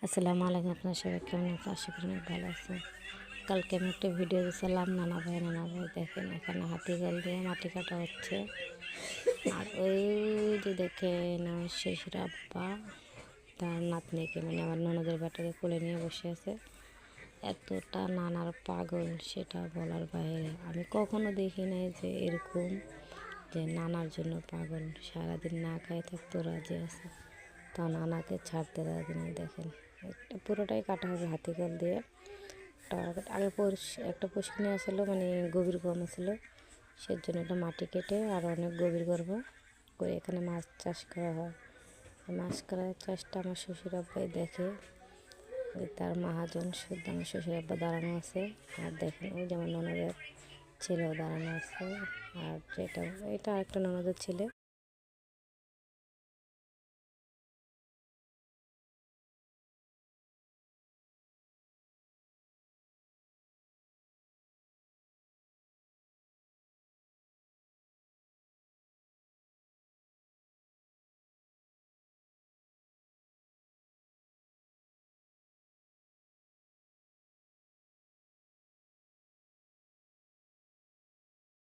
আসসালামু আলাইকুম, আপনার সবাই কেমন আছেন? আশা করি অনেক ভালো আছেন। কালকে আমি একটা ভিডিও দিয়েছিলাম নানা ভাই দেখেন এখানে হাতিগাল দিয়ে মাটি কাটা হচ্ছে। আর ওই যে দেখেন আমার শ্বশুর আব্বা তার নাতনিকে মানে আমার ননদের বেটাকে কোলে নিয়ে বসে আছে। এতটা নানার পাগল সেটা বলার বাইরে। আমি কখনো দেখি নাই যে এরকম যে নানার জন্য পাগল, সারাদিন না খায় থাকতে রাজি আছে, তা নানাকে ছাড়তে রাজি নেই। দেখেন একটা পুরোটাই কাটা হবে হাতিকাল দিয়ে। আগে একটা পোষ কিনে আসলো, মানে গভীর কম ছিল, সেজন্য একটা মাটি কেটে আর অনেক গভীর করবো করে এখানে মাছ চাষ করা হয়। মাছ করার চাষটা আমার শ্বশুর আব্বাই দেখে, যে তার মহাজন শুদ্ধ আমার শ্বশুর আব্বা দাঁড়ানো আছে। আর দেখেন ওই যেমন ননদের ছেলেও দাঁড়ানো আছে। আর এটা একটা ননদের ছেলে।